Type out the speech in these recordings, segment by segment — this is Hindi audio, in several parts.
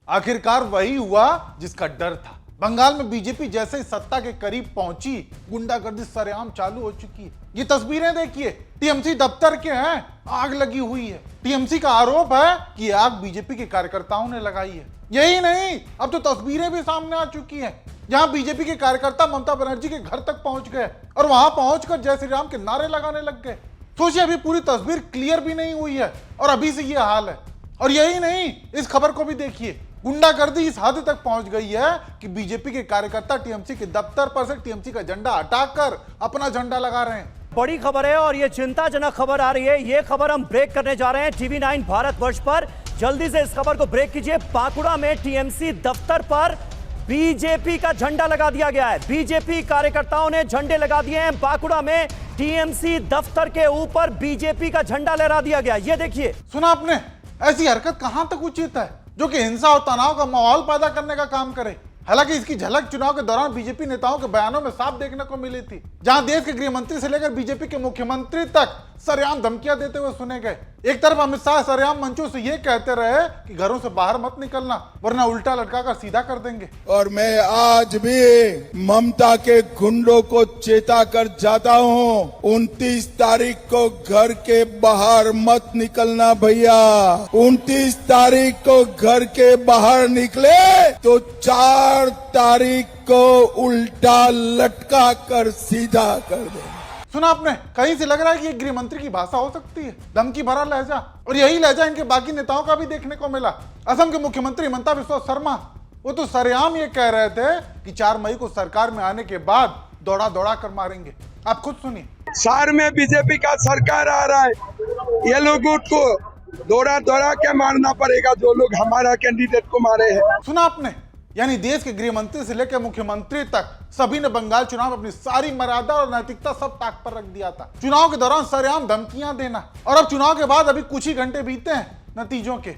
आखिरकार वही हुआ जिसका डर था। बंगाल में बीजेपी जैसे ही सत्ता के करीब पहुंची, गुंडागर्दी सरेआम चालू हो चुकी है। ये तस्वीरें देखिए, टीएमसी दफ्तर के हैं, आग लगी हुई है। टीएमसी का आरोप है कि आग बीजेपी के कार्यकर्ताओं ने लगाई है। यही नहीं, अब तो तस्वीरें भी सामने आ चुकी हैं, जहां बीजेपी के कार्यकर्ता ममता बनर्जी के घर तक पहुंच गए और वहां पहुंचकर जय श्री राम के नारे लगाने लग गए। सोचिए, अभी पूरी तस्वीर क्लियर भी नहीं हुई है और अभी से ये हाल है। और यही नहीं, इस खबर को भी देखिए, गुंडागर्दी इस हद तक पहुंच गई है कि बीजेपी के कार्यकर्ता टीएमसी के दफ्तर पर से टीएमसी का झंडा हटाकर अपना झंडा लगा रहे हैं। बड़ी खबर है और ये चिंताजनक खबर आ रही है। ये खबर हम ब्रेक करने जा रहे हैं TV9 भारतवर्ष पर। जल्दी से इस खबर को ब्रेक कीजिए। बांकुड़ा में टीएमसी दफ्तर पर बीजेपी का झंडा लगा दिया गया है। बीजेपी कार्यकर्ताओं ने झंडे लगा दिए हैं। बांकुड़ा में टीएमसी दफ्तर के ऊपर बीजेपी का झंडा लहरा दिया गया। ये देखिए। सुना आपने? ऐसी हरकत कहां तक उचित है जो कि हिंसा और तनाव का माहौल पैदा करने का काम करे। हालांकि इसकी झलक चुनाव के दौरान बीजेपी नेताओं के बयानों में साफ देखने को मिली थी, जहां देश के गृह मंत्री से लेकर बीजेपी के मुख्यमंत्री तक सरेआम धमकियां देते हुए सुने गए। एक तरफ अमित शाह सरेआम मंचों से ये कहते रहे कि घरों से बाहर मत निकलना वरना उल्टा लटकाकर सीधा कर देंगे। और मैं आज भी ममता के गुंडों को चेता कर जाता हूँ, 29 तारीख को घर के बाहर मत निकलना भैया। 29 तारीख को घर के बाहर निकले तो 4 तारीख को उल्टा लटका कर सीधा कर दे। सुना आपने? कहीं से लग रहा है कि ये गृह मंत्री की भाषा हो सकती है, धमकी भरा लहजा। और यही लहजा इनके बाकी नेताओं का भी देखने को मिला। असम के मुख्यमंत्री हिमंता बिस्वा शर्मा, वो तो सरेआम ये कह रहे थे कि 4 मई को सरकार में आने के बाद दौड़ा दौड़ा कर मारेंगे। आप खुद सुनिए। शहर में बीजेपी का सरकार आ रहा है, ये लोगों को दौड़ा दौड़ा के मारना पड़ेगा जो लोग हमारा कैंडिडेट को मारे हैं। सुना आपने? यानी देश के गृह मंत्री से लेकर मुख्यमंत्री तक सभी ने बंगाल चुनाव में अपनी सारी मर्यादा और नैतिकता सब ताक पर रख दिया था। चुनाव के दौरान सरेआम धमकियां देना, और अब चुनाव के बाद अभी कुछ ही घंटे बीते हैं नतीजों के,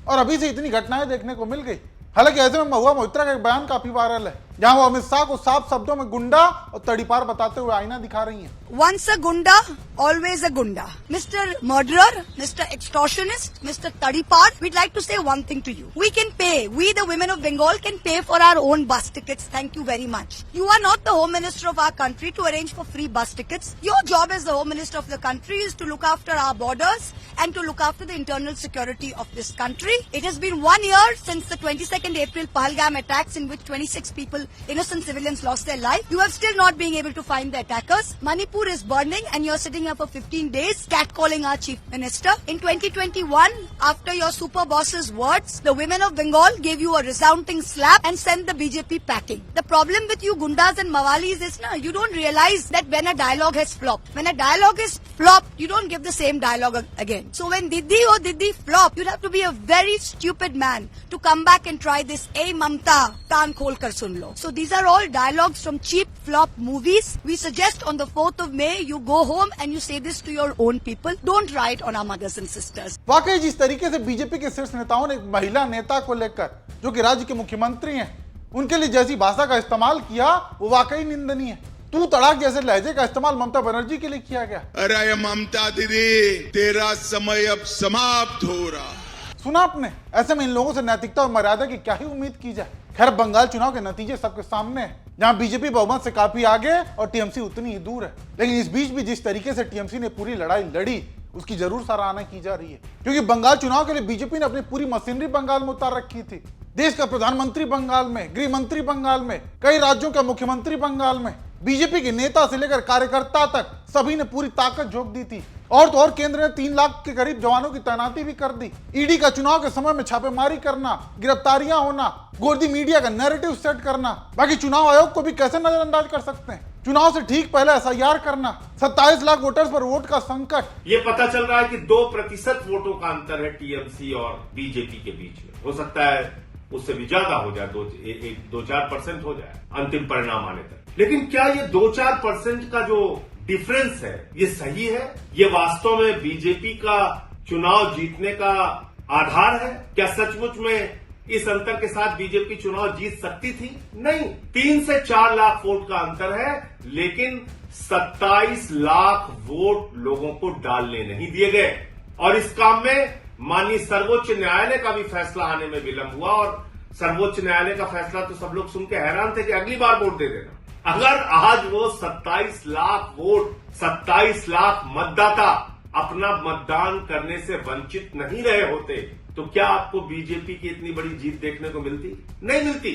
और अभी से इतनी घटनाएं देखने को मिल गई। हालांकि ऐसे में महुआ मोइत्रा का एक बयान काफी वायरल है, जहां वो अमित शाह को साफ शब्दों में गुंडा और तड़ीपार बताते हुए आईना दिखा रही हैं। Once a gunda, always a gunda. Mr. Murderer, Mr. Extortionist, Mr. Tadipar, we'd like to say one thing to you. We can pay. We, the women of Bengal, can pay for our own bus tickets. Thank you very much. You are not the Home Minister of our country to arrange for free bus tickets. Your job as the Home Minister of the country is to look after our borders and to look after the internal security of this country. It has been 1 year since the 22nd April Pahalgam attacks in which 26 people, innocent civilians, lost their life. You have still not been able to find the attackers. Manipur is burning and you're sitting here for 15 days catcalling our Chief Minister. In 2021, after your super boss's words, the women of Bengal gave you a resounding slap and sent the BJP packing. The problem with you gundas and mawalis is, you don't realize that when a dialogue has flopped, when a dialogue is flopped, you don't give the same dialogue again. So when Didi or Didi flop, you'd have to be a very stupid man to come back and try this, "Hey Mamta, kaan khol kar sun lo." So these are all dialogues from cheap flop movies. We suggest on the 4th of May you go home and you say this to your own people. Don't write on our mothers and sisters. वाकई जिस तरीके से बीजेपी के शीर्ष नेताओं ने एक महिला नेता को लेकर, जो कि राज्य के मुख्यमंत्री हैं, उनके लिए जैसी भाषा का इस्तेमाल किया, वो वाकई निंदनीय है। तू तड़ाक जैसे लहजे का इस्तेमाल ममता बनर्जी के लिए किया गया। अरे ममता दीदी, तेरा समय अब समाप्त हो रहा। सुना आपने? ऐसे में इन लोगों से नैतिकता और मर्यादा की क्या ही उम्मीद की जाए। खैर, बंगाल चुनाव के नतीजे सबके सामने हैं, जहां बीजेपी बहुमत से काफी आगे और टीएमसी उतनी ही दूर है। लेकिन इस बीच भी जिस तरीके से टीएमसी ने पूरी लड़ाई लड़ी, उसकी जरूर सराहना की जा रही है, क्योंकि बंगाल चुनाव के लिए बीजेपी ने अपनी पूरी मशीनरी बंगाल में उतार रखी थी। देश का प्रधानमंत्री बंगाल में, गृह मंत्री बंगाल में, कई राज्यों का मुख्यमंत्री बंगाल में, बीजेपी के नेता से लेकर कार्यकर्ता तक सभी ने पूरी ताकत झोंक दी थी। और तो और केंद्र ने 3 लाख के करीब जवानों की तैनाती भी कर दी। ईडी का चुनाव के समय में छापेमारी करना, गिरफ्तारियां होना, गोदी मीडिया का नैरेटिव सेट करना। बाकी चुनाव आयोग को भी कैसे नजरअंदाज कर सकते हैं? चुनाव से ठीक पहले एसआईआर करना, 27 लाख वोटर्स पर वोट का संकट। ये पता चल रहा है कि 2% वोटों का अंतर है टीएमसी और बीजेपी के बीच में। हो सकता है उससे भी ज्यादा हो जाए, 2-4% हो जाए अंतिम परिणाम आने तक। लेकिन क्या ये 2-4% का जो डिफरेंस है, ये सही है? ये वास्तव में बीजेपी का चुनाव जीतने का आधार है? क्या सचमुच में इस अंतर के साथ बीजेपी चुनाव जीत सकती थी? नहीं। 3 से 4 लाख वोट का अंतर है, लेकिन 27 लाख वोट लोगों को डालने नहीं दिए गए। और इस काम में माननीय सर्वोच्च न्यायालय का भी फैसला आने में विलंब हुआ और सर्वोच्च न्यायालय का फैसला तो सब लोग सुन के हैरान थे कि अगली बार वोट दे देना। अगर आज वो 27 लाख वोट, 27 लाख मतदाता अपना मतदान करने से वंचित नहीं रहे होते तो क्या आपको बीजेपी की इतनी बड़ी जीत देखने को मिलती? नहीं मिलती।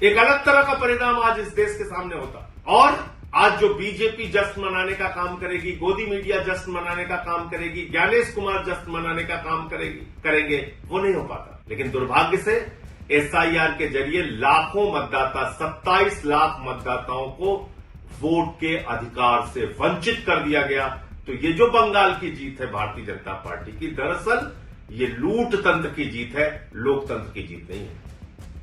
एक अलग तरह का परिणाम आज इस देश के सामने होता। और आज जो बीजेपी जश्न मनाने का काम करेगी, गोदी मीडिया जश्न मनाने का काम करेगी, ज्ञानेश कुमार जश्न मनाने का काम करेंगे, वो नहीं हो पाता। लेकिन दुर्भाग्य से एसआईआर के जरिए लाखों मतदाता, 27 लाख मतदाताओं को वोट के अधिकार से वंचित कर दिया गया। तो ये जो बंगाल की जीत है भारतीय जनता पार्टी की, दरअसल ये लूट तंत्र की जीत है, लोकतंत्र की जीत नहीं है।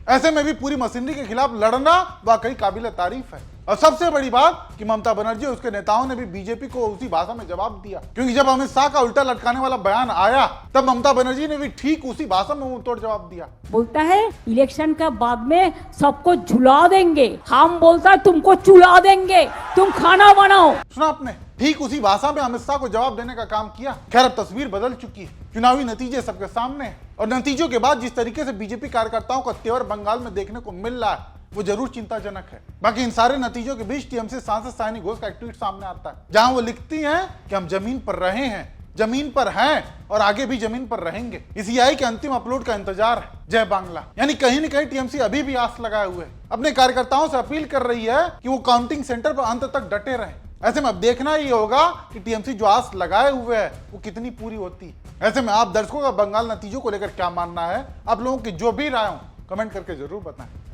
ऐसे में भी पूरी मशीनरी के खिलाफ लड़ना वाकई काबिल तारीफ है। और सबसे बड़ी बात कि ममता बनर्जी और उसके नेताओं ने भी बीजेपी को उसी भाषा में जवाब दिया, क्योंकि जब अमित शाह का उल्टा लटकाने वाला बयान आया तब ममता बनर्जी ने भी ठीक उसी भाषा में मुंह तोड़ जवाब दिया। बोलता है इलेक्शन का बाद में सबको झुला देंगे, हम बोलता है तुमको चुला देंगे, तुम खाना बनाओ। सुना आपने, ठीक उसी भाषा में अमित शाह को जवाब देने का काम किया। खैर अब तस्वीर बदल चुकी है, चुनावी नतीजे सबके सामने हैं और नतीजों के बाद जिस तरीके से बीजेपी कार्यकर्ताओं का तेवर बंगाल में देखने को मिल रहा है वो जरूर चिंताजनक है। बाकी इन सारे नतीजों के बीच टीएमसी सांसद सायनी घोष का एक ट्वीट सामने आता है जहां वो लिखती हैं कि हम जमीन पर रहे हैं, जमीन पर हैं और आगे भी जमीन पर रहेंगे। इस ईआई के अंतिम अपलोड का इंतजार है। जय बांग्ला। यानी कहीं न कहीं टीएमसी अभी भी आस लगाए हुए है, अपने कार्यकर्ताओं से अपील कर रही है कि वो काउंटिंग सेंटर पर अंत तक डटे रहें। ऐसे में अब देखना ही होगा कि टीएमसी जो आस लगाए हुए है वो कितनी पूरी होती है। ऐसे में आप दर्शकों का बंगाल नतीजों को लेकर क्या मानना है, आप लोगों की जो भी राय हो कमेंट करके जरूर बताएं।